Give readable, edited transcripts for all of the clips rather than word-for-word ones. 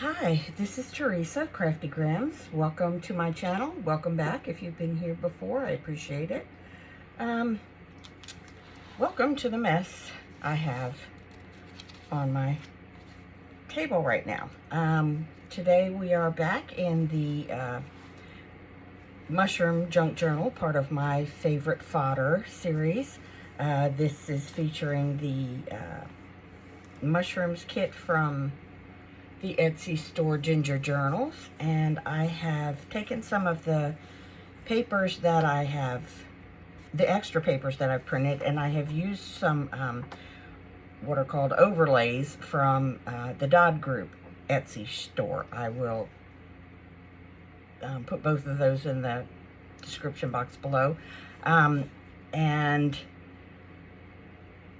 Hi, this is Teresa, Crafty Grams. Welcome to my channel. Welcome back if you've been here before. I appreciate it. Um, Welcome to the mess I have on my table right now. Today we are back in the Mushroom Junk Journal, part of my favorite Fodder series. This is featuring the mushrooms kit from the Etsy store Ginger Journals, and I have taken some of the papers that I have, the extra papers that I've printed, and I have used some what are called overlays from the Dodd Group Etsy store. I will put both of those in the description box below. And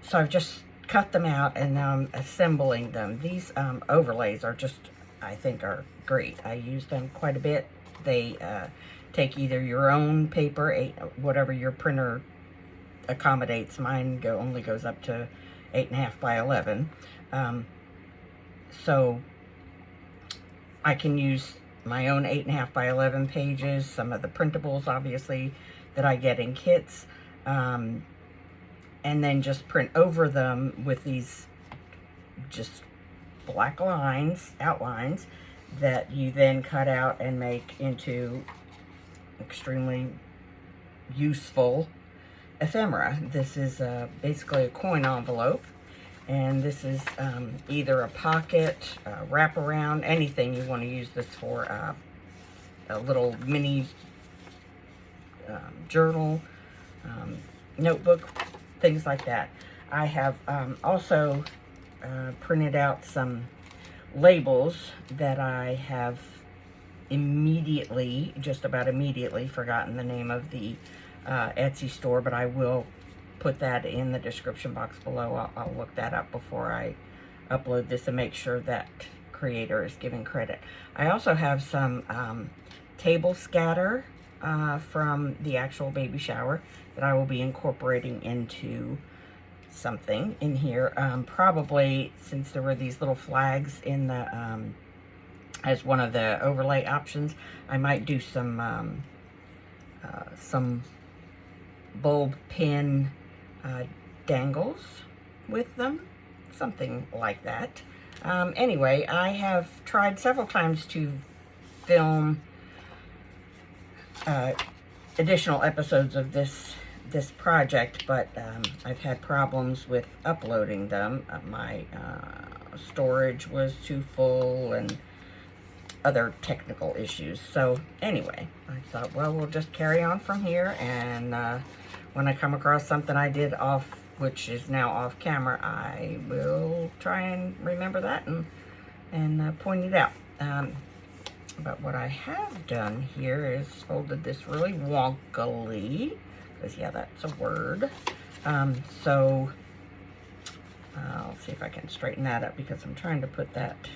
so I've just cut them out and now I'm assembling them. These overlays are just, I think, are great. I use them quite a bit. They take either your own paper, whatever your printer accommodates. Mine only goes up to 8.5 by 11. So I can use my own 8.5 by 11 pages, some of the printables, obviously, that I get in kits. And then just print over them with these just black lines, outlines, that you then cut out and make into extremely useful ephemera. This is basically a coin envelope, and this is either a pocket, wraparound, anything you want to use this for, a little mini journal, notebook, things like that. I have also printed out some labels that I have just about immediately forgotten the name of the Etsy store, but I will put that in the description box below. I'll look that up before I upload this and make sure that creator is given credit. I also have some table scatter from the actual baby shower that I will be incorporating into something in here. Probably, since there were these little flags in the as one of the overlay options, I might do some bulb pin dangles with them, something like that. Anyway, I have tried several times to film additional episodes of this project, but I've had problems with uploading them. My storage was too full and other technical issues. So anyway, I thought, well, we'll just carry on from here, and when I come across something I did off, which is now off camera, I will try and remember that and point it out. But what I have done here is folded this really wonkily, because yeah, that's a word. So I'll see if I can straighten that up, because I'm trying to put that,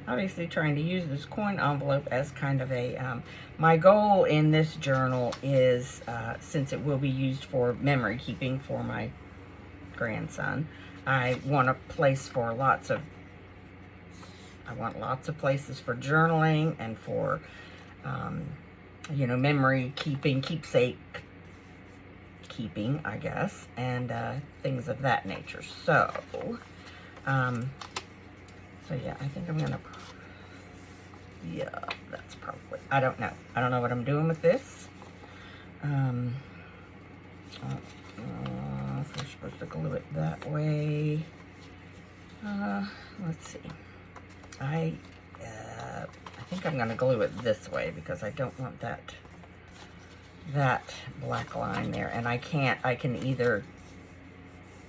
obviously trying to use this coin envelope as kind of a, my goal in this journal is, since it will be used for memory keeping for my grandson, I want a place for I want lots of places for journaling and for, you know, memory keeping, keepsake keeping, I guess, and things of that nature. So, yeah, I think I'm gonna, yeah, that's probably, I don't know what I'm doing with this. If we're supposed to glue it that way, let's see. I think I'm gonna glue it this way, because I don't want that black line there, and I can either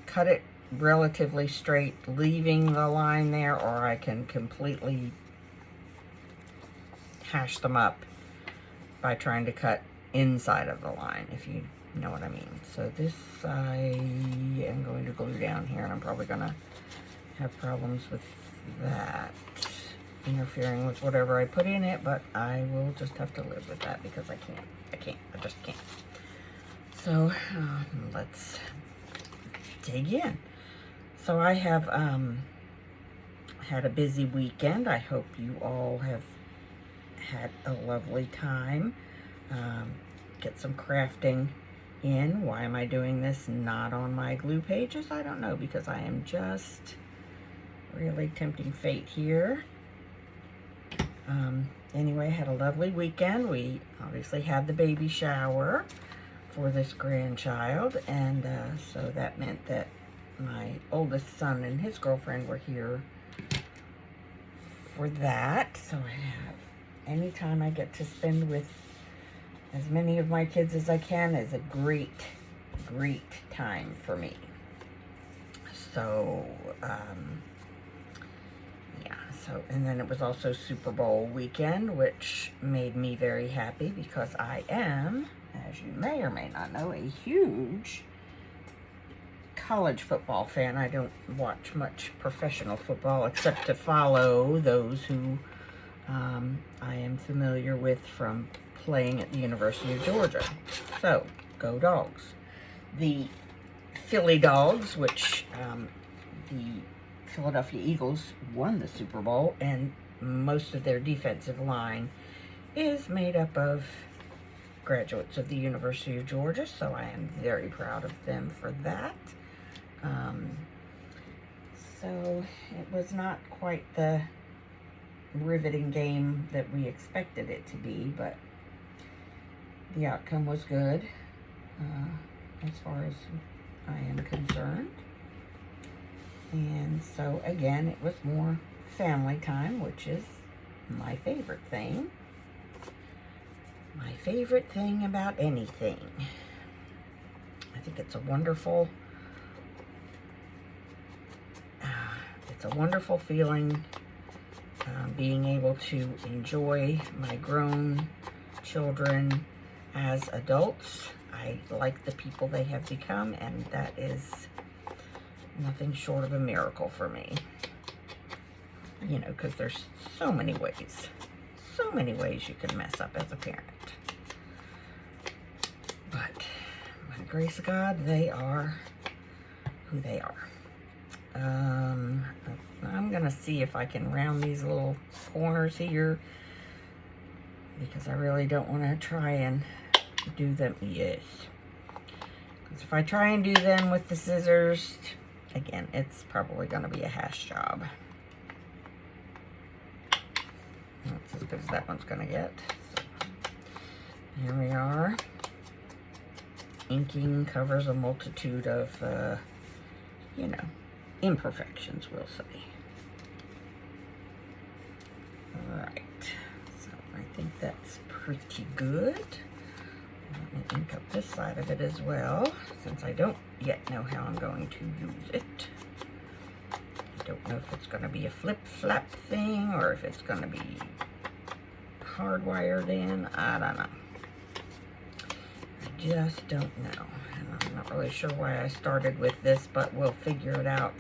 cut it relatively straight, leaving the line there, or I can completely hash them up by trying to cut inside of the line, if you know what I mean. So this I am going to glue down here, and I'm probably gonna have problems with that interfering with whatever I put in it, but I will just have to live with that, because I just can't. So let's dig in. So I have had a busy weekend. I hope you all have had a lovely time. Get some crafting in. Why am I doing this not on my glue pages? I don't know, because I am just really tempting fate here. Anyway, I had a lovely weekend. We obviously had the baby shower for this grandchild, and so that meant that my oldest son and his girlfriend were here for that. So I have any time I get to spend with as many of my kids as I can is a great time for me. So, yeah, so, and then it was also Super Bowl weekend, which made me very happy because I am, as you may or may not know, a huge college football fan. I don't watch much professional football except to follow those who I am familiar with from playing at the University of Georgia. So, go Dogs. The Philly Dogs, which the Philadelphia Eagles won the Super Bowl, and most of their defensive line is made up of graduates of the University of Georgia, so I am very proud of them for that. So it was not quite the riveting game that we expected it to be, but the outcome was good as far as I am concerned. And so again, it was more family time, which is my favorite thing. My favorite thing about anything. I think it's a wonderful feeling being able to enjoy my grown children as adults. I like the people they have become, and that is nothing short of a miracle for me. You know, because there's so many ways you can mess up as a parent. But by the grace of God, they are who they are. I'm gonna see if I can round these little corners here, because I really don't want to try and do them. Yes, because if I try and do them with the scissors, again, it's probably gonna be a hash job. That's as good as that one's gonna get. So, here we are. Inking covers a multitude of, you know, imperfections, we'll say. Alright, so I think that's pretty good. Let me ink up this side of it as well, since I don't yet know how I'm going to use it. I don't know if it's going to be a flip-flap thing, or if it's going to be hardwired in. I don't know. I just don't know. And I'm not really sure why I started with this, but we'll figure it out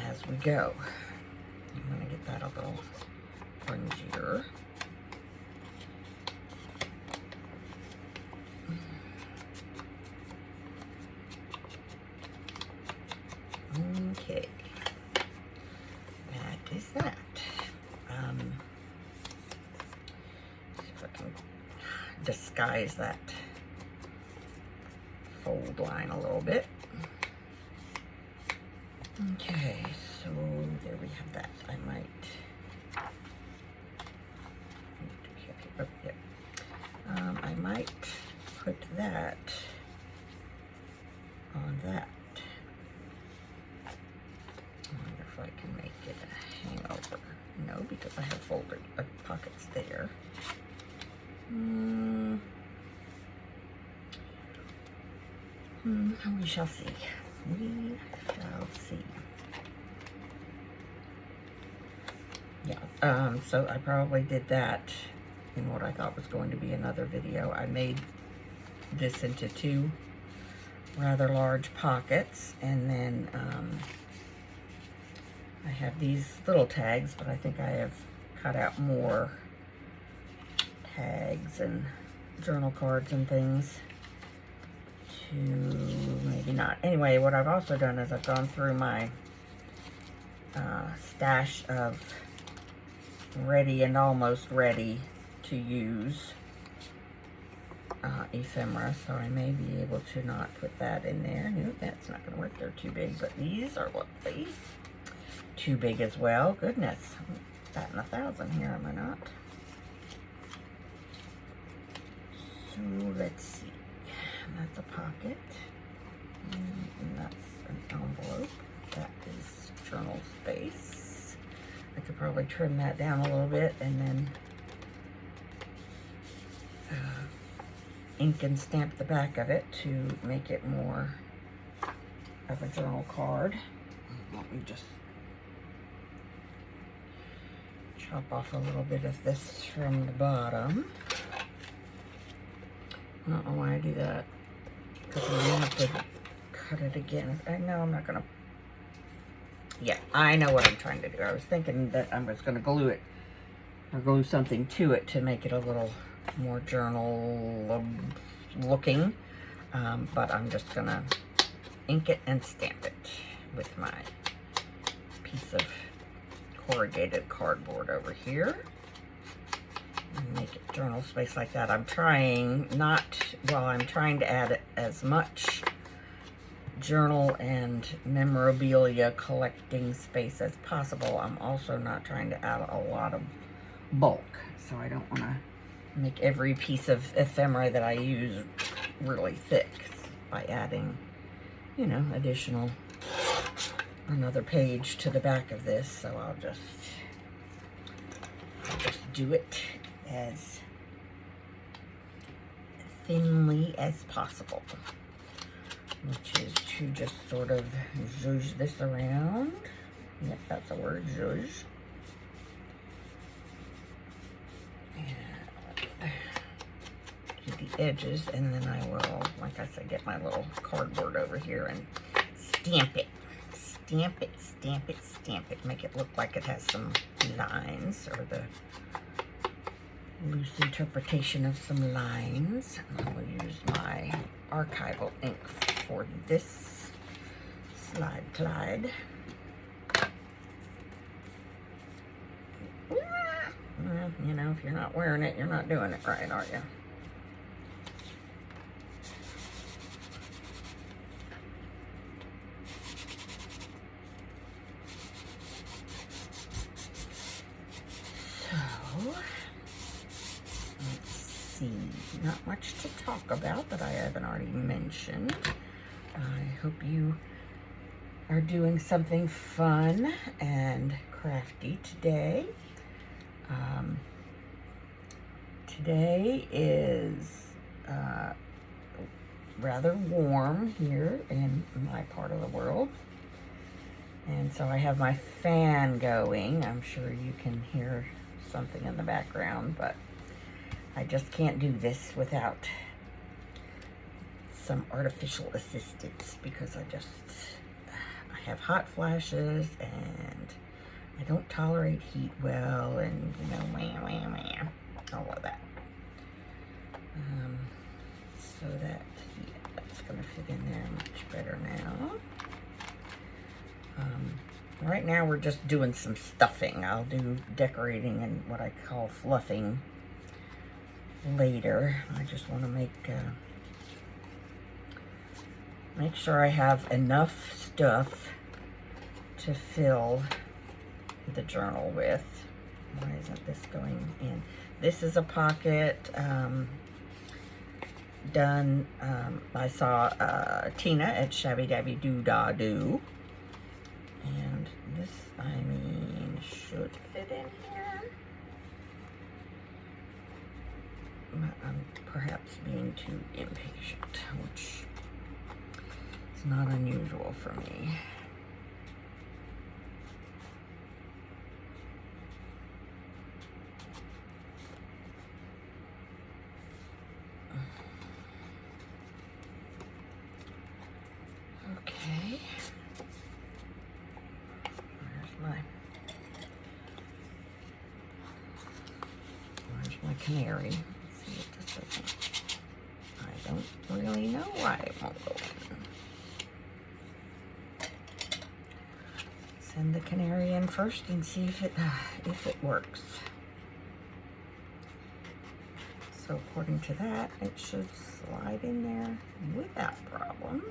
as we go. I'm going to get that a little fringier. Okay, that is that. See if I can disguise that fold line a little bit. Okay, so there we have that. I might. I might put that on that. I wonder if I can make it a hangover. No, because I have folded pockets there. We shall see. We shall see. Yeah, so I probably did that in what I thought was going to be another video. I made this into two rather large pockets, and then I have these little tags, but I think I have cut out more tags and journal cards and things to maybe not. Anyway, what I've also done is I've gone through my stash of ready and almost ready to use ephemera, so I may be able to not put that in there. Nope, that's not going to work. They're too big, but these are lovely. Too big as well. Goodness, I'm batting 1,000 here, am I not? So let's see. That's a pocket, and that's an envelope. That is journal space. I could probably trim that down a little bit and then ink and stamp the back of it to make it more of a journal card. Let me just chop off a little bit of this from the bottom. I don't know why I do that, because I'm going to have to cut it again. I know I'm not going to. Yeah, I know what I'm trying to do. I was thinking that I was going to glue it or glue something to it to make it a little more journal looking, but I'm just going to ink it and stamp it with my piece of corrugated cardboard over here. And make it journal space like that. I'm trying to add as much journal and memorabilia collecting space as possible. I'm also not trying to add a lot of bulk, so I don't want to make every piece of ephemera that I use really thick by adding, you know, another page to the back of this. So I'll just do it as thinly as possible, which is to just sort of zhuzh this around. Yep, that's a word, zhuzh. And to the edges, and then I will, like I said, get my little cardboard over here and stamp it. Stamp it, stamp it, stamp it. Make it look like it has some lines, or the loose interpretation of some lines. And I will use my archival ink for this slide Clyde. Well, you know, if you're not wearing it, you're not doing it right, are you? Not much to talk about that I haven't already mentioned. I hope you are doing something fun and crafty today. Today is rather warm here in my part of the world. And so I have my fan going. I'm sure you can hear something in the background, but I just can't do this without some artificial assistance, because I have hot flashes and I don't tolerate heat well, and you know, all of that. So that's gonna fit in there much better now. Right now we're just doing some stuffing. I'll do decorating and what I call fluffing later. I just want to make sure I have enough stuff to fill the journal with. Why isn't this going in? This is a pocket done. I saw Tina at Shabby Dabby Doo Dah Doo, and this, I mean, should fit in here. I'm perhaps being too impatient, which is not unusual for me. Okay. Where's my canary? I don't really know why it won't go in. send the canary in first and see if it works. So according to that, it should slide in there without problem.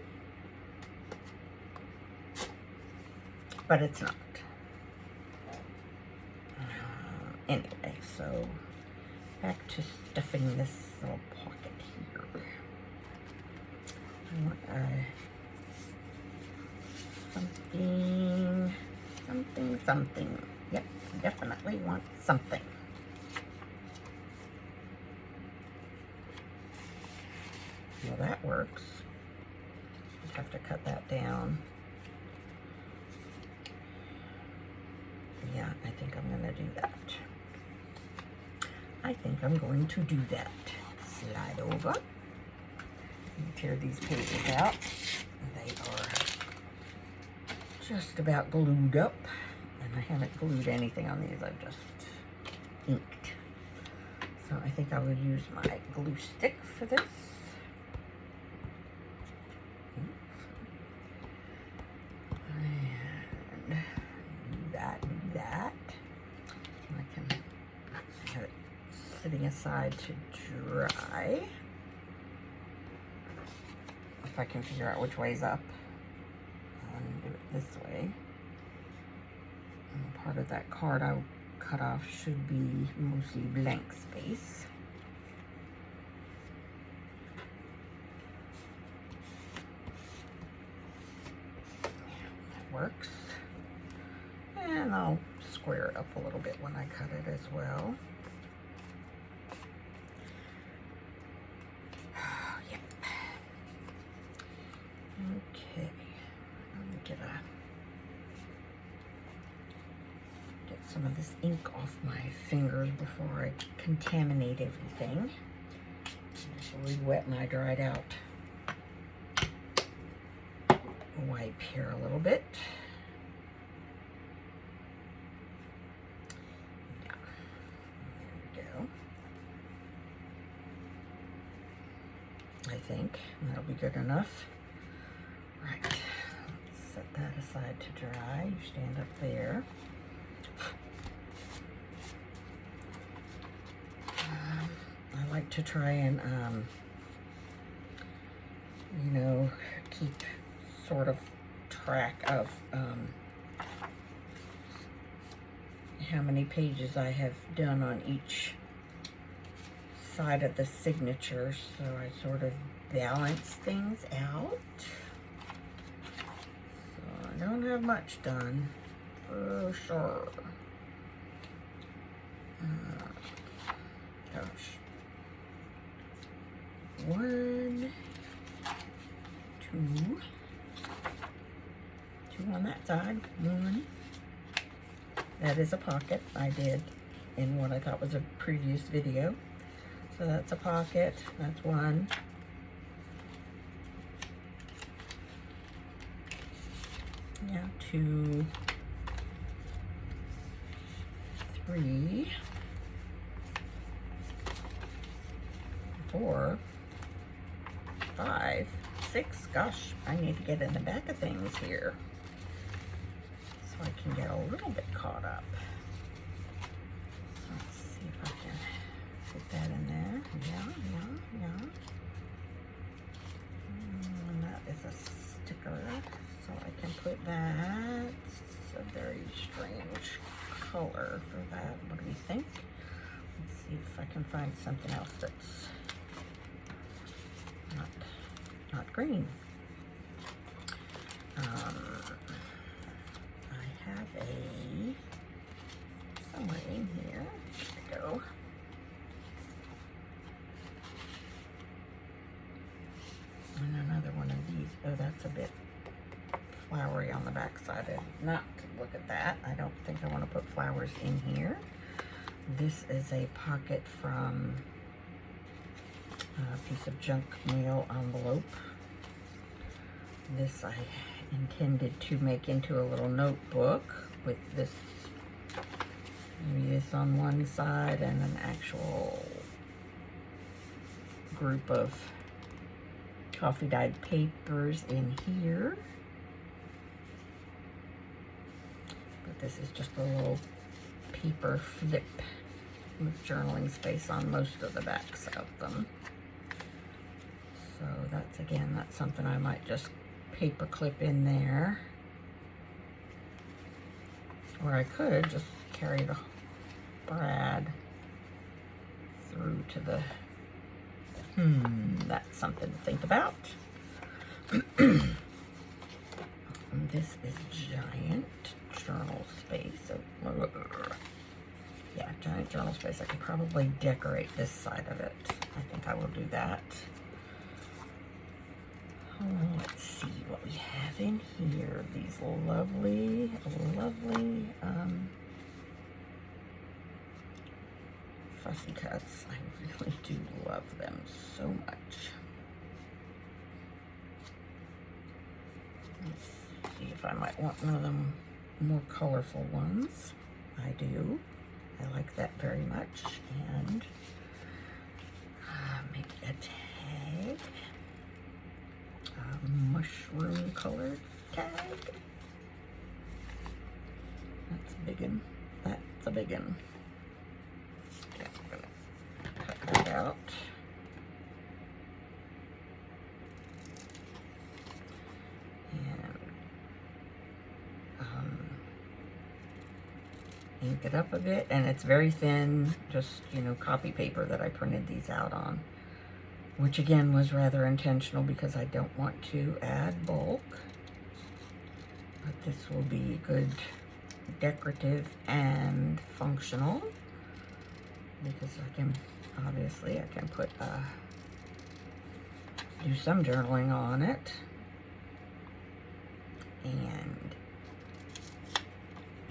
But it's not. Anyway, so back to stuffing this little pocket here. I want something. Yep, definitely want something. Well, that works. I have to cut that down. Yeah, I think I'm going to do that. I think I'm going to do that. Slide over. And tear these pages out. They are just about glued up. And I haven't glued anything on these. I've just inked. So I think I will use my glue stick for this. And do that. And I can have it sitting aside to dry. If I can figure out which way's up. I'm gonna do it this way. And part of that card I cut off should be mostly blank space. That works. And I'll square it up a little bit when I cut it as well. Yep. Okay. Let me get some of this ink off my fingers before I contaminate everything. Just re-wet my dried out wipe here a little bit. Yeah, there we go. I think that'll be good enough. Right, let's set that aside to dry. You stand up there. I like to try and, you know, keep sort of track of how many pages I have done on each side of the signature, so I sort of balance things out. So I don't have much done, for sure. Gosh. 1, 2 on that side. 1. That is a pocket I did in what I thought was a previous video. So that's a pocket. That's 1. Yeah, 2, 3, 4, 5, 6. Gosh, I need to get in the back of things here so I can get a little bit caught up. Let's see if I can put that in there. Yeah. And that is a sticker, so I can put that. It's a very strange color for that. What do you think? Let's see if I can find something else that's not green. I have somewhere in here. There we go. And another one of these. Oh, that's a bit flowery on the back side. I did not look at that. I don't think I want to put flowers in here. This is a pocket from a piece of junk mail envelope. This I intended to make into a little notebook with this, maybe this on one side and an actual group of coffee dyed papers in here. This is just a little paper flip with journaling space on most of the backs of them. So that's, again, that's something I might just paper clip in there. Or I could just carry the brad through to the, that's something to think about. And this is giant journal space. Yeah, giant journal space. I could probably decorate this side of it. I think I will do that. Oh, let's see what we have in here. These lovely, lovely fussy cuts. I really do love them so much. Let's see if I might want one of them more colorful ones. I do. I like that very much. And maybe a tag. Mushroom colored tag. That's a big one. That's a big one. Okay, I'm gonna cut that out. Ink it up a bit, and it's very thin, just, you know, copy paper that I printed these out on, which again was rather intentional because I don't want to add bulk, but this will be good decorative and functional because I can, obviously I can put do some journaling on it, and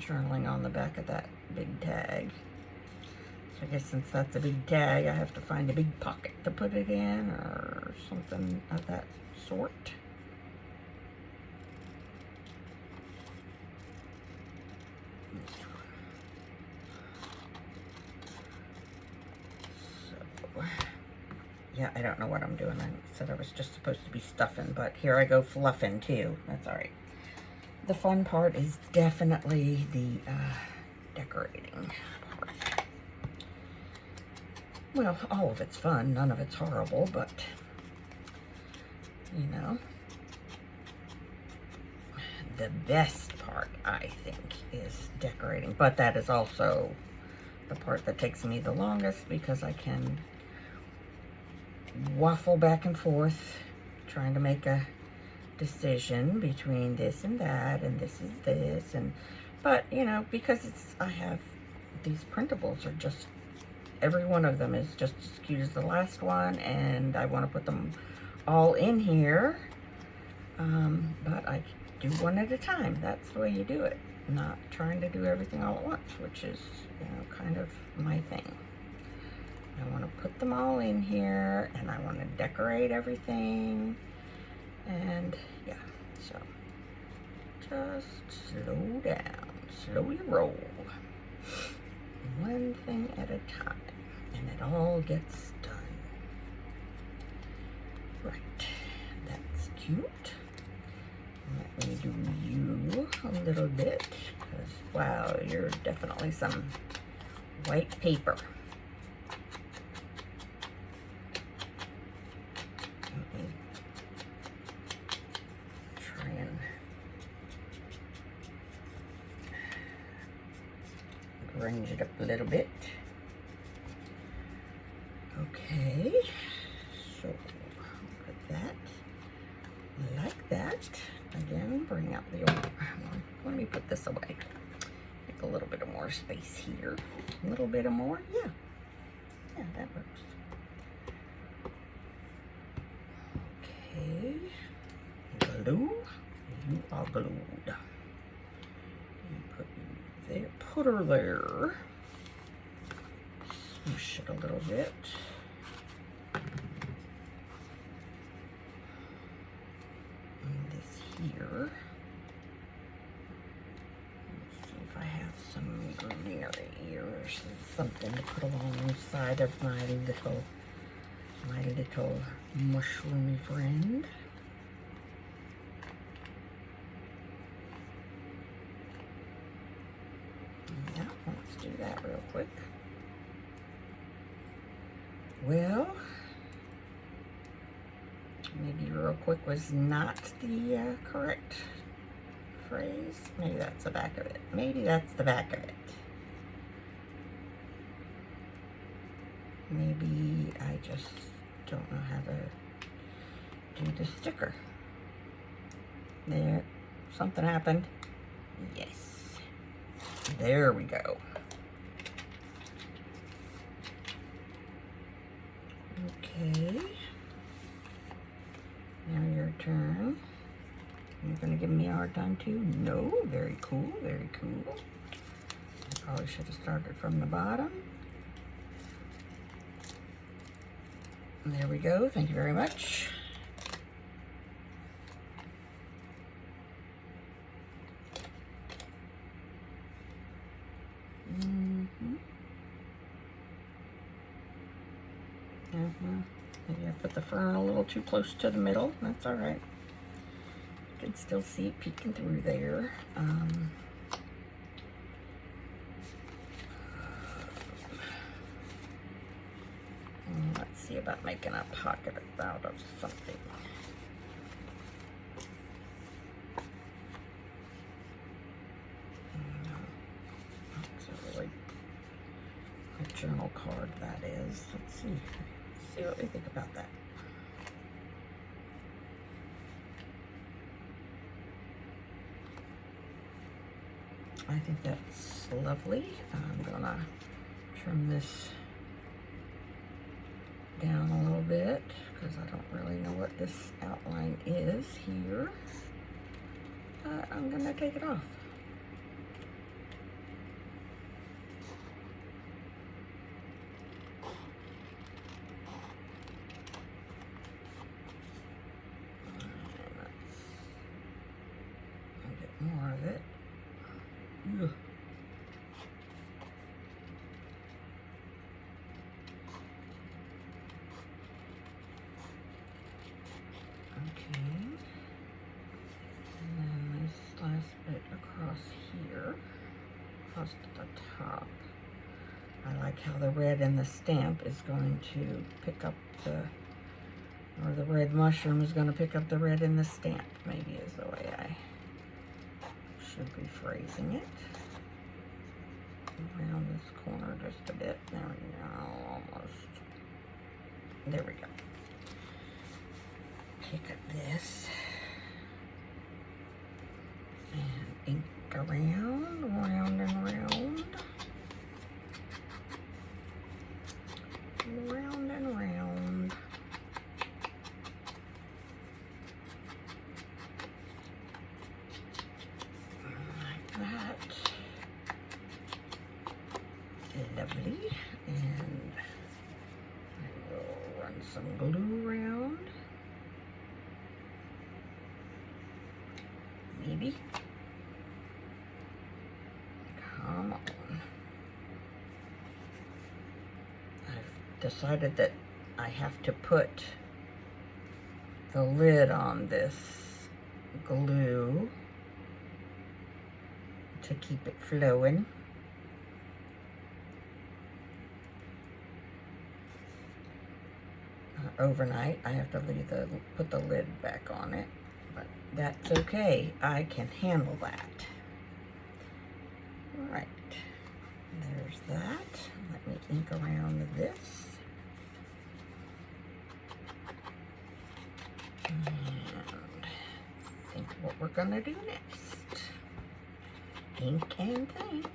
journaling on the back of that big tag. So I guess since that's a big tag, I have to find a big pocket to put it in or something of that sort. So, yeah, I don't know what I'm doing. I said I was just supposed to be stuffing, but here I go fluffing too. That's all right. The fun part is definitely the decorating part. Well, all of it's fun, none of it's horrible, but, you know, the best part, I think, is decorating. But that is also the part that takes me the longest because I can waffle back and forth trying to make a decision between this and that, and this is this, and but you know, because it's, I have these printables are just, every one of them is just as cute as the last one, and I want to put them all in here, but I do one at a time. That's the way you do it, not trying to do everything all at once, which is, you know, kind of my thing. I want to put them all in here, and I want to decorate everything. And yeah, so just slow down, slowly roll, one thing at a time, and it all gets done. Right, that's cute. Let me do you a little bit, because wow, you're definitely some white paper. Arrange it up a little bit. Okay, so put that like that. Again, bring out the old one. Let me put this away. Make a little bit of more space here. A little bit of more, yeah. Yeah, that works. Okay, glue. You are glued. Put you there. Put her there. Smoosh it a little bit. And this here. Let's see if I have some greenery or something to put alongside of my little mushroomy friend. let's do that real quick. Well, maybe real quick was not the correct phrase. Maybe that's the back of it. Maybe that's the back of it. Maybe I just don't know how to do the sticker. There, something happened. Yes. There we go. Okay. Now your turn. You're gonna give me a hard time too? No, very cool, very cool. I probably should have started from the bottom. There we go, thank you very much. Maybe I put the fern a little too close to the middle. That's all right. You can still see it peeking through there. Let's see about making a pocket out of something. That's a really a journal card, that is. Let's see what we think about that. I think that's lovely. I'm gonna trim this down a little bit because I don't really know what this outline is here. I'm gonna take it off. Let's get more of it. Ugh. Okay, and then this last bit across here, across the top. I like how the red in the stamp is going to pick up or the red mushroom is going to pick up the red in the stamp, maybe is the way I should be phrasing it. Around this corner just a bit. There we go, almost. There we go. Pick up this and ink around, round and round. Round and round. Like that. Lovely. And I will run some glue around. Maybe. Come on. I've decided that I have to put the lid on this glue to keep it flowing. Overnight, I have to put the lid back on it. But that's okay. I can handle that. All right. There's that. Let me ink around this. And think what we're going to do next. Ink and think.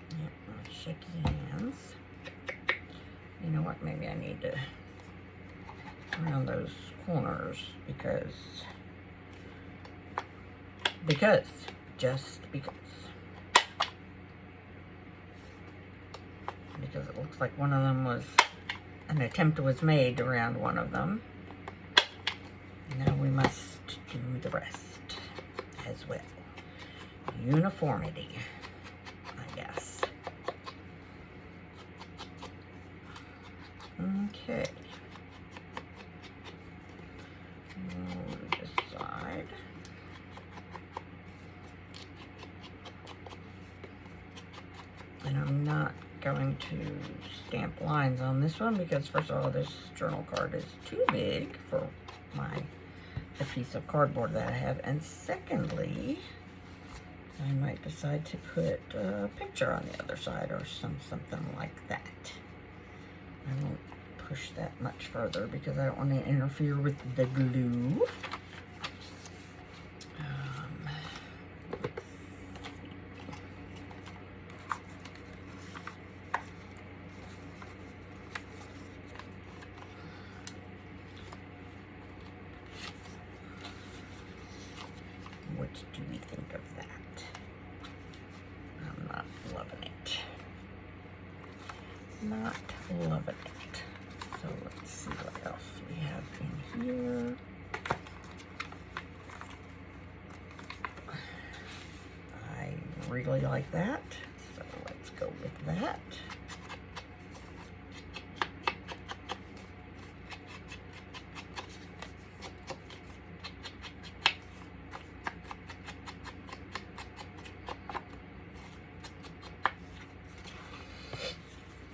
Yep, shaky hands. You know what, maybe I need to round those corners just because it looks like one of them an attempt was made to round one of them. Now we must do the rest as well. Uniformity, I guess. Okay. Move this side. And I'm not going to stamp lines on this one because first of all, this journal card is too big for the piece of cardboard that I have. And secondly, I might decide to put a picture on the other side or something like that. I won't push that much further because I don't want to interfere with the glue. What do we think of that? I'm not loving it. Not loving it. So let's see what else we have in here. I really like that, so let's go with that.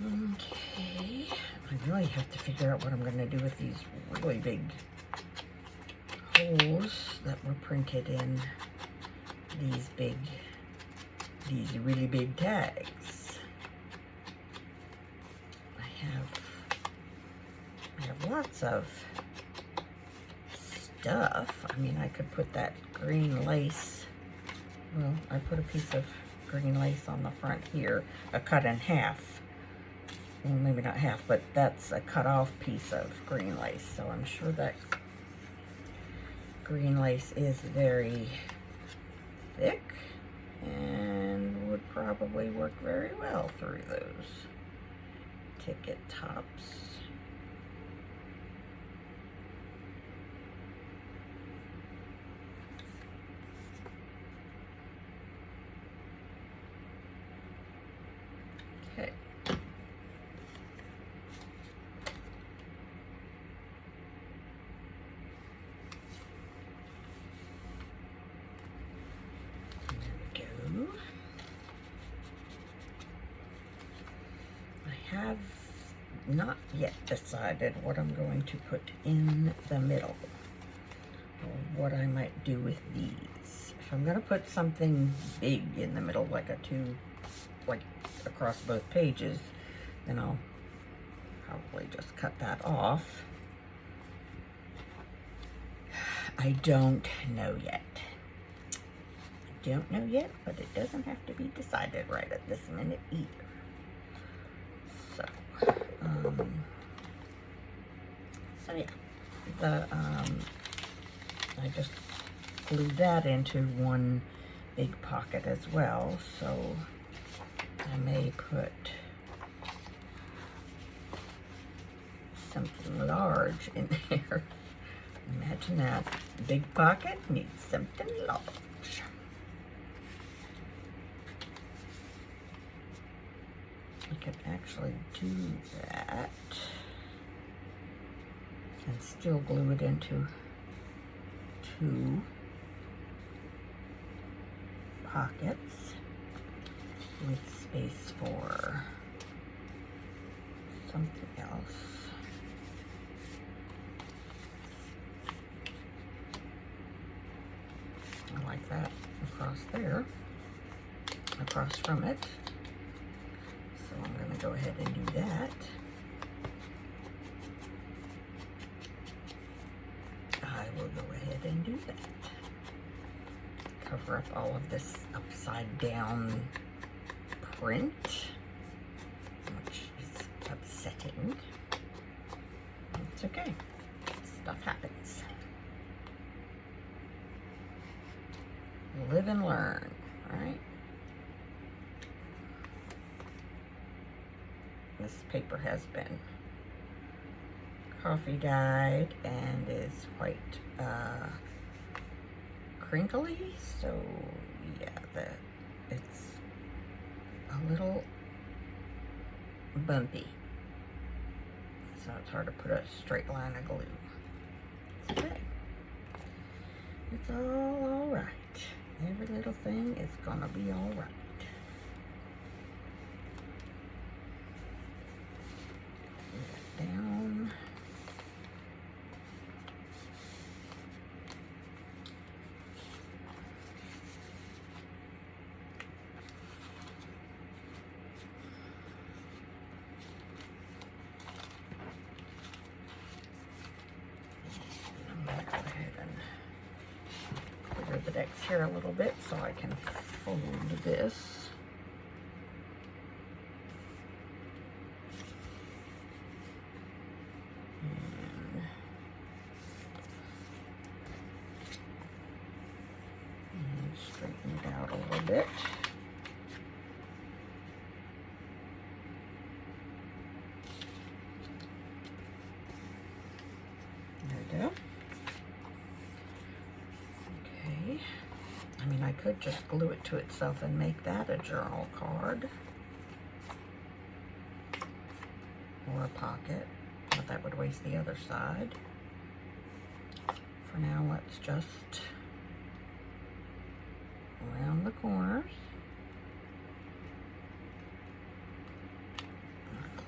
Okay, I really have to figure out what I'm going to do with these really big holes that were printed in these really big tags. I have lots of stuff. I mean, I could put that green lace. Well, I put a piece of green lace on the front here, a cut in half. Well, maybe not half, but that's a cut off piece of green lace. So I'm sure that green lace is very thick and would probably work very well through those ticket tops. Okay. I have not yet decided what I'm going to put in the middle, or what I might do with these. If I'm going to put something big in the middle, like like across both pages, then I'll probably just cut that off. I don't know yet. Don't know yet, but it doesn't have to be decided right at this minute either. So, yeah, I just glued that into one big pocket as well. So I may put something large in there. Imagine that. Big pocket needs something large. I could actually do that and still glue it into two pockets with space for something else. I like that across there, across from it. So I'm going to go ahead and do that. I will go ahead and do that. Cover up all of this upside down print, which is upsetting. It's okay. Stuff happens. Live and learn, right? This paper has been coffee dyed and is quite crinkly, so yeah, it's a little bumpy, so it's hard to put a straight line of glue. It's okay. It's all right. Every little thing is gonna be all right. spread the decks here a little bit so I can fold this. And straighten it out a little bit. There we go. Okay. I mean, I could just glue it to itself and make that a journal card. Or a pocket, but that would waste the other side. For now, let's just round the corners.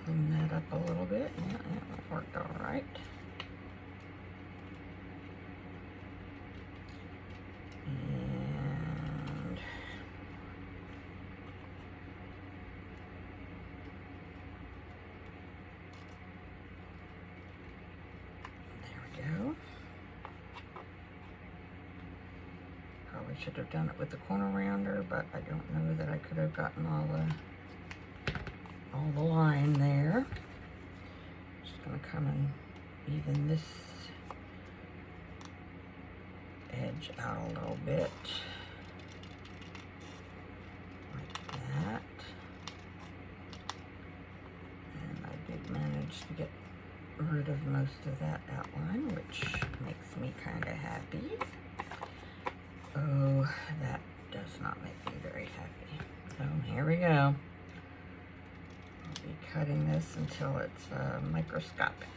Clean that up a little bit. Yeah, that worked all right. And there we go. Probably should have done it with the corner rounder, but I don't know that I could have gotten all the line there. Just gonna come and even this edge out a little bit, like that. And I did manage to get rid of most of that outline, which makes me kind of happy. Oh, that does not make me very happy. So here we go. I'll be cutting this until it's microscopic.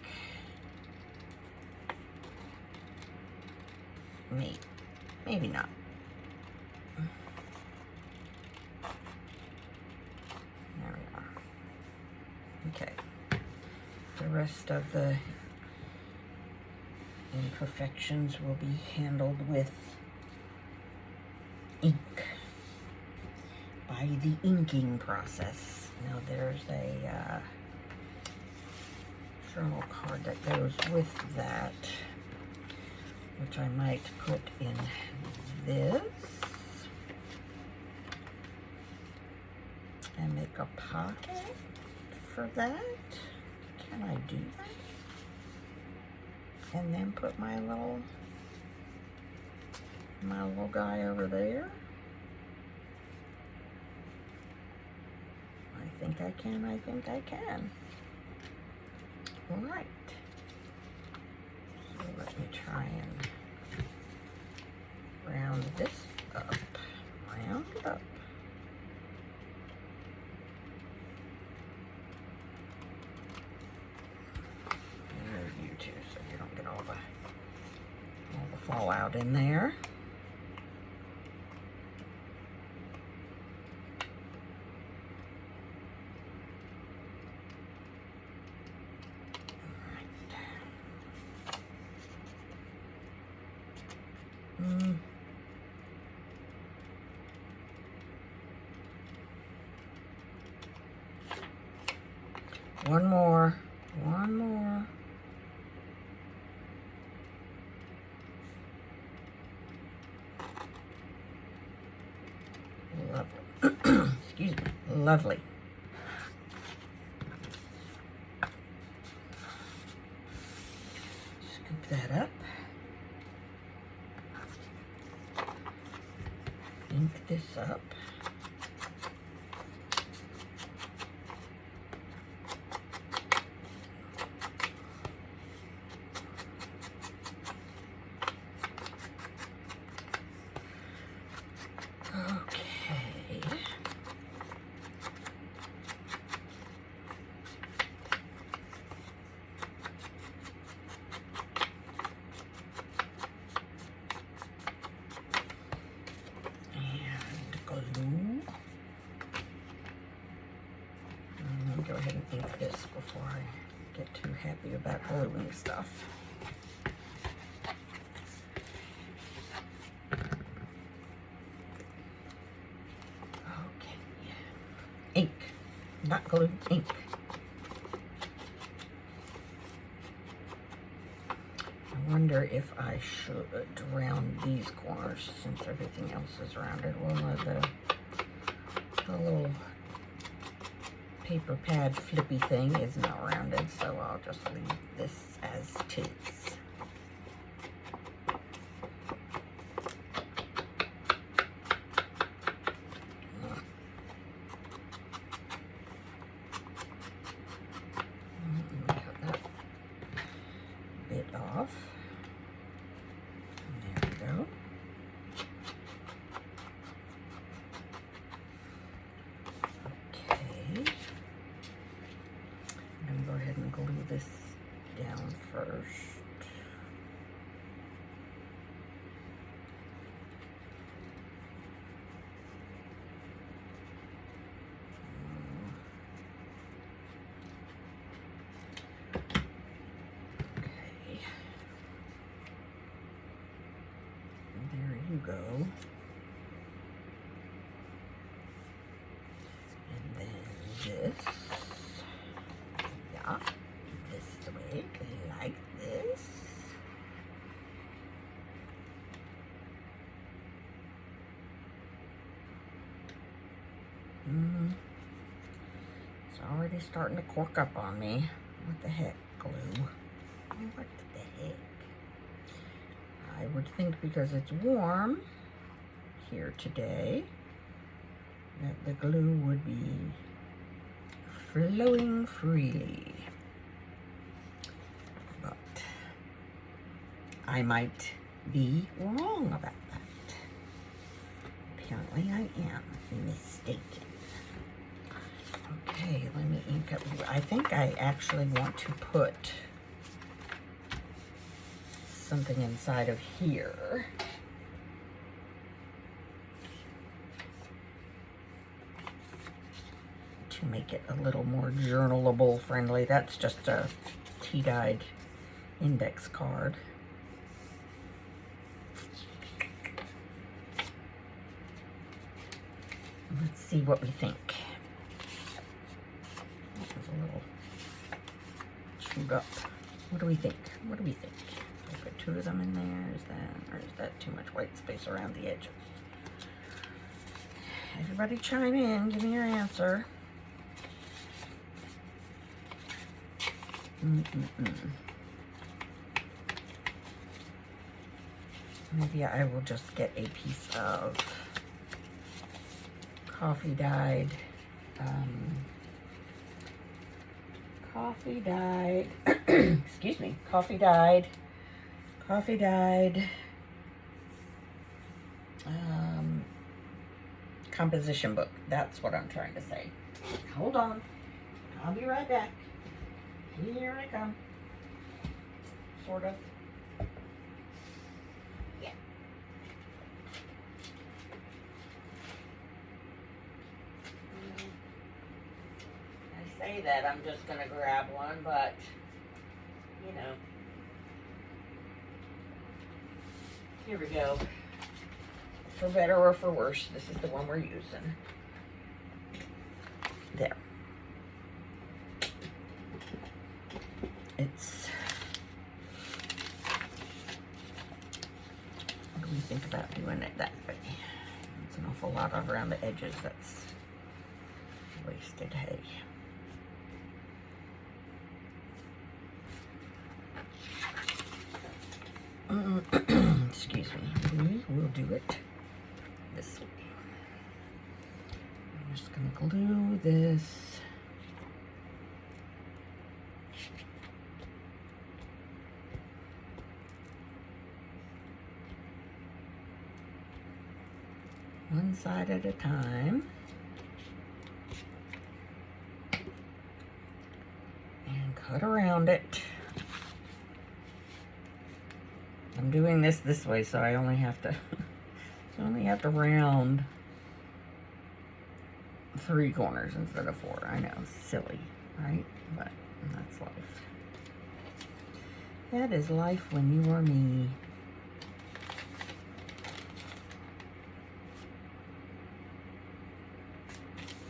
Maybe not. There we are. Okay. The rest of the imperfections will be handled with ink by the inking process. Now there's a journal card that goes with that, which I might put in this and make a pocket for that. Can I do that? And then put my little guy over there. I think I can. All right. So let me try and round this up. Round it up. There you two, so you don't get all the fallout in there. One more. Lovely. Excuse me. Lovely. Scoop that up. Ink this up. Go ahead and ink this before I get too happy about gluing stuff. Okay. Ink. Not glue, ink. wonder if I should round these corners since everything else is rounded. Well, no, the little paper pad flippy thing is not rounded, so I'll just leave this as tis. Off. There we go. Okay. I'm going to go ahead and glue this down first. Go. And then this, yeah, this way, like this. It's already starting to cork up on me. What the heck, glue? What the heck? I would think because it's warm here today that the glue would be flowing freely. But I might be wrong about that. Apparently I am mistaken. Okay, let me ink up. I think I actually want to put something inside of here. To make it a little more journalable friendly. That's just a tea-dyed index card. Let's see what we think. That was a little chewed up. What do we think? What do we think? Put two of them in there, or is that too much white space around the edges? Everybody chime in, give me your answer. Maybe I will just get a piece of coffee dyed, excuse me, coffee dyed composition book. That's what I'm trying to say. Hold on. I'll be right back. Here I come. Sort of. Yeah. I say that I'm just going to grab one, but, you know. Here we go. For better or for worse, this is the one we're using. There. It's, what do we think about doing it that way? It's an awful lot around the edges that's wasted hay. Excuse me. We will do it this way. I'm just going to glue this. One side at a time. And cut around it. I'm doing this way, so I only have to round 3 corners instead of 4. I know, silly, right? But that's life. That is life when you are me.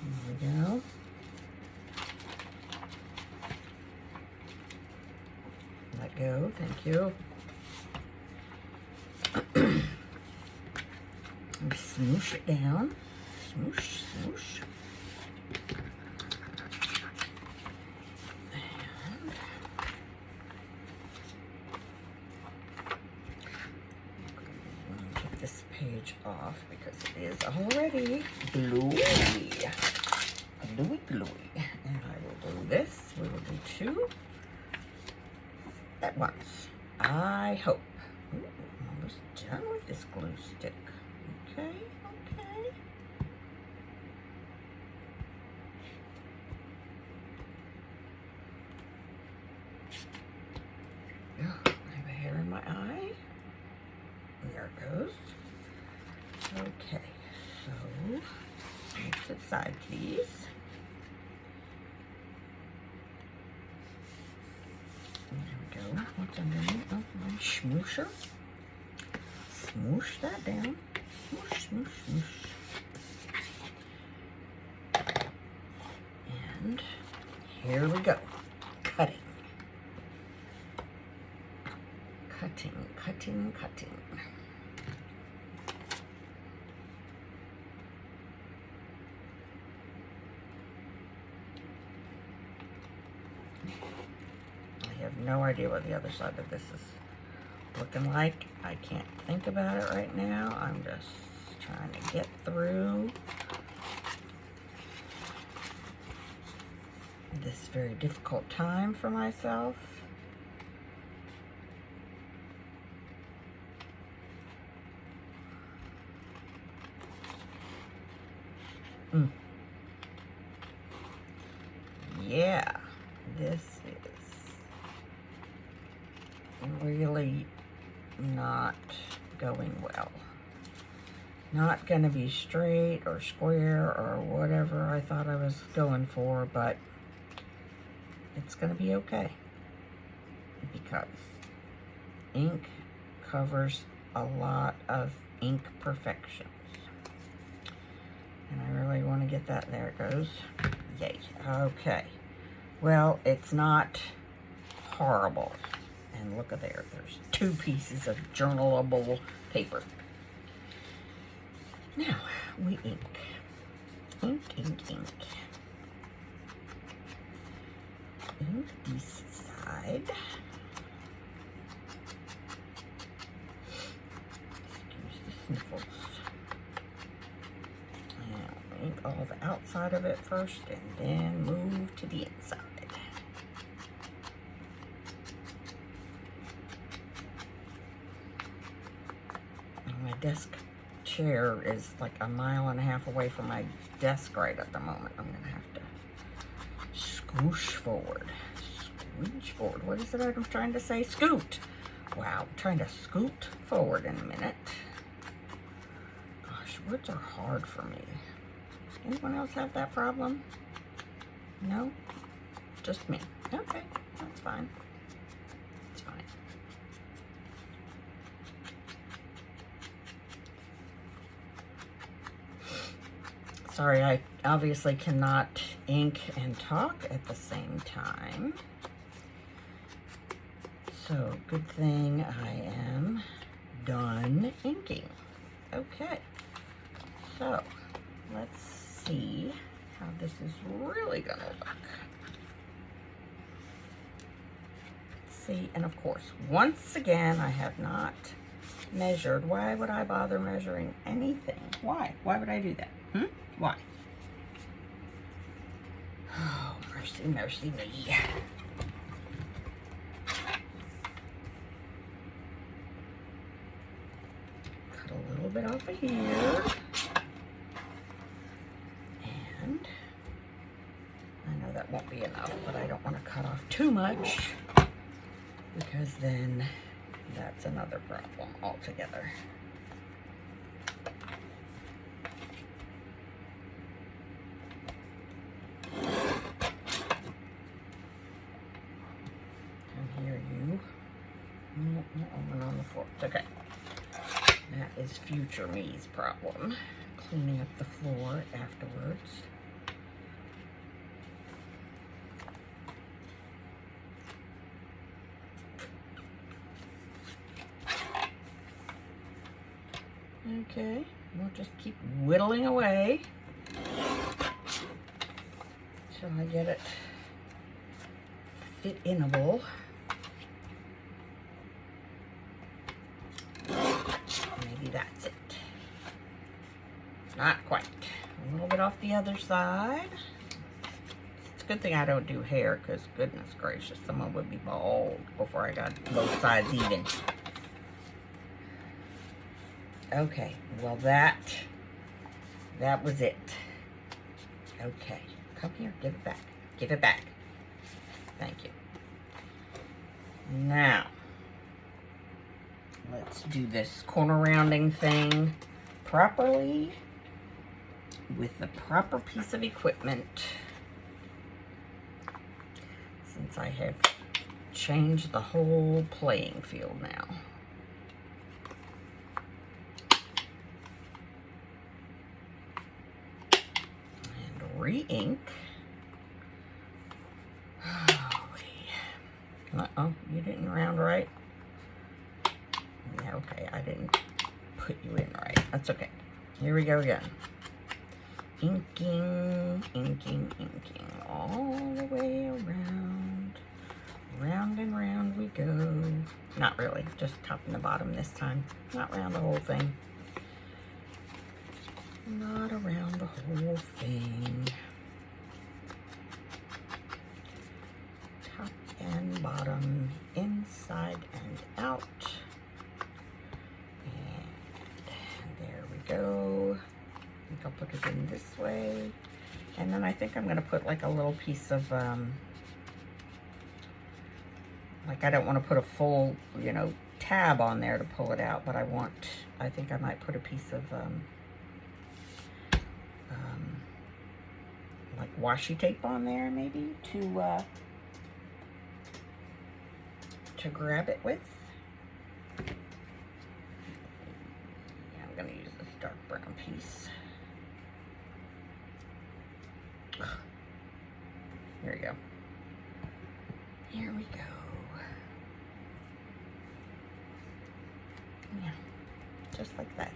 There we go. Let go, thank you. smoosh it down. Smoosh, smoosh. Take this page off because it is already gluey. Gluey, gluey. And I will do this. We will do 2 at once. I hope. Ooh, I'm almost done with this glue stick. Okay, okay. Oh, I have a hair in my eye. There it goes. Okay, so move to the side, please. There we go. What's underneath? Oh, my smoosher. Smoosh that down. Smoosh, smoosh, smoosh. And here we go. Cutting. Cutting, cutting, cutting. I have no idea what the other side of this is looking like. I can't think about it right now. I'm just trying to get through this very difficult time for myself. Yeah, this is really not going well. Not gonna be straight or square or whatever I thought I was going for, but it's gonna be okay because ink covers a lot of ink perfections. And I really want to get that. There it goes. Yay. Okay. Well, it's not horrible. And look at there. There's 2 pieces of journalable paper. Now, we ink. Ink, ink, ink. Ink this side. Excuse the sniffles. Ink all the outside of it first and then move to the inside. And my desk chair is like 1.5 miles away from my desk right at the moment. I'm gonna have to scoosh forward. Scooch forward. What is it I'm trying to say? Scoot. Wow, I'm trying to scoot forward in a minute. Gosh, words are hard for me. Anyone else have that problem? No? Just me. Okay, that's fine. It's fine. Sorry, I obviously cannot ink and talk at the same time. So, good thing I am done inking. Okay, so let's see how this is really gonna look. See, and of course, once again, I have not measured. Why would I bother measuring anything? Why? Why would I do that? Why? Oh, mercy, mercy me. Cut a little bit off of here. And I know that won't be enough, but I don't want to cut off too much because then that's another problem altogether. On the floor. It's okay. That is future me's problem. Cleaning up the floor afterwards. Okay, we'll just keep whittling away till I get it fit-inable. Maybe that's it. Not quite. A little bit off the other side. It's a good thing I don't do hair, because goodness gracious, someone would be bald before I got both sides even. Okay, well that was it. Okay, come here, give it back. Give it back. Thank you. Now, let's do this corner rounding thing properly with the proper piece of equipment, since I have changed the whole playing field now. And re-ink. Uh-oh, you didn't round right. Yeah, okay, I didn't put you in right. That's okay. Here we go again. Inking, inking, inking all the way around. Round and round we go. Not really, just top and the bottom this time. Not around the whole thing. Not around the whole thing. Top and bottom, inside and out. And there we go. I think I'll put it in this way. And then I think I'm going to put like a little piece of, like I don't want to put a full, you know, tab on there to pull it out, but I think I might put a piece of, like washi tape on there maybe to grab it with. Yeah, I'm going to use this dark brown piece. Here we go. Here we go. Yeah, just like that.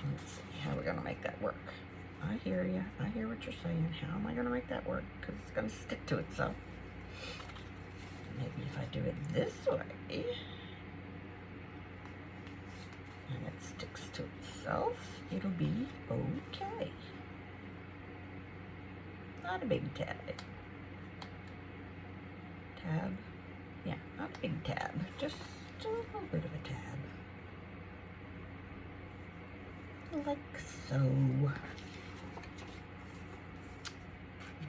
Let's see, how are we going to make that work? I hear you. I hear what you're saying. How am I going to make that work? Because it's going to stick to itself. Maybe if I do it this way, and it sticks to itself, it'll be okay. Not a big tab. Tab. Yeah, not a big tab. Just a little bit of a tab. Like so.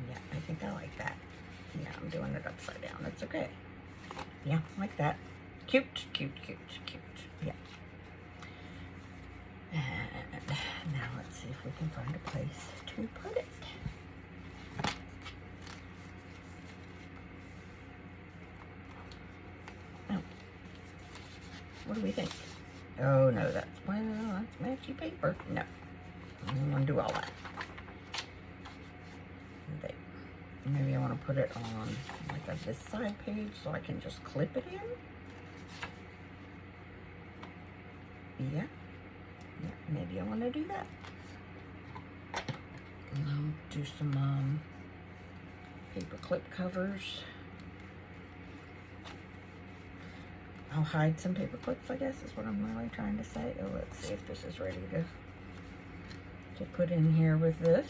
Yeah, I think I like that. Yeah, I'm doing it upside down. That's okay. Yeah, like that. Cute, cute, cute, cute. Yeah. And now let's see if we can find a place to put it. Oh. What do we think? Oh no, that's matchy paper. No. I don't want to do all that. Okay. Maybe I want to put it on like this side page so I can just clip it in. Yeah. Yeah, maybe I want to do that. And I'll do some paper clip covers. I'll hide some paper clips, I guess, is what I'm really trying to say. Oh, let's see if this is ready to put in here with this.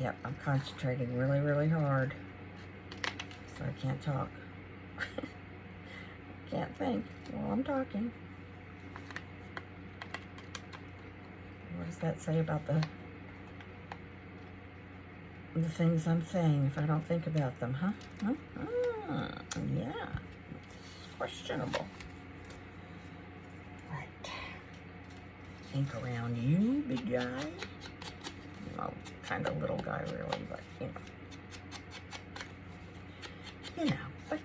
Yep, I'm concentrating really, really hard, so I can't talk. Can't think while I'm talking. What does that say about the things I'm saying if I don't think about them, huh? Yeah, it's questionable. Right. Think around you, big guy. Oh, kind of little guy really, but but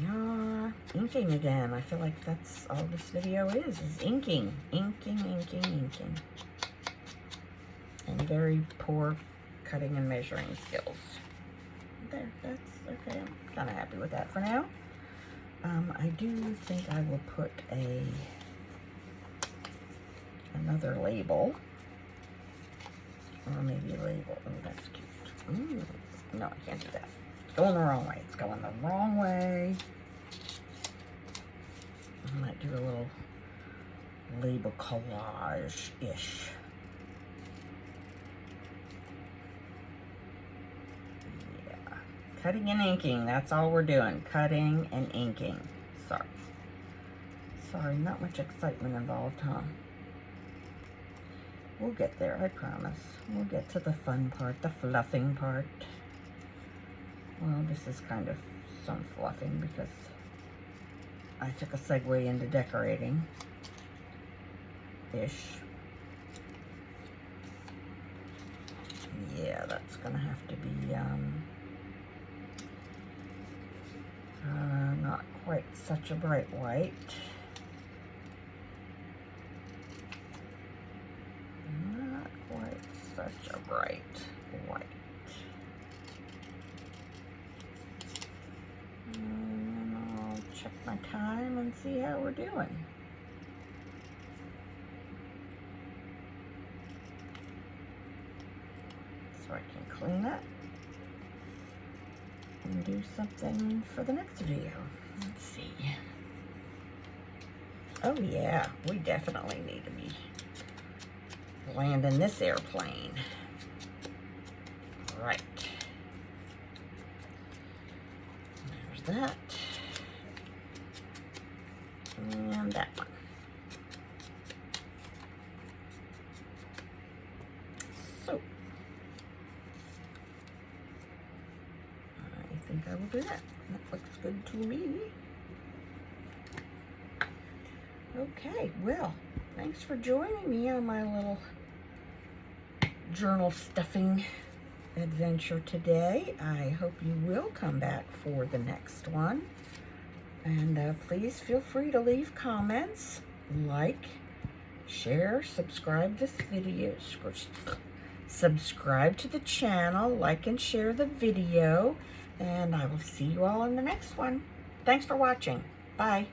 We are inking again. I feel like that's all this video is inking. Inking. And very poor cutting and measuring skills. There, that's okay. I'm kind of happy with that for now. I do think I will put another label, or maybe a label. Oh, that's cute. Ooh, no, I can't do that. It's going the wrong way. It's going the wrong way. I might do a little label collage-ish. Yeah. Cutting and inking. That's all we're doing. Cutting and inking. Sorry, not much excitement involved, huh? We'll get there, I promise. We'll get to the fun part, the fluffing part. Well, this is kind of some fluffing because I took a segue into decorating. Ish. Yeah, that's gonna have to be, not quite such a bright white. Not quite such a bright white. And I'll check my time and see how we're doing. So I can clean that and do something for the next video. Let's see. Oh yeah, we definitely need to be landing this airplane. Right. There's that. And that one. So, I think I will do that. That looks good to me. Okay, well, thanks for joining me on my little journal stuffing adventure today. I hope you will come back for the next one. And please feel free to leave comments, like, share, subscribe this video, subscribe to the channel, like and share the video, and I will see you all in the next one. Thanks for watching. Bye.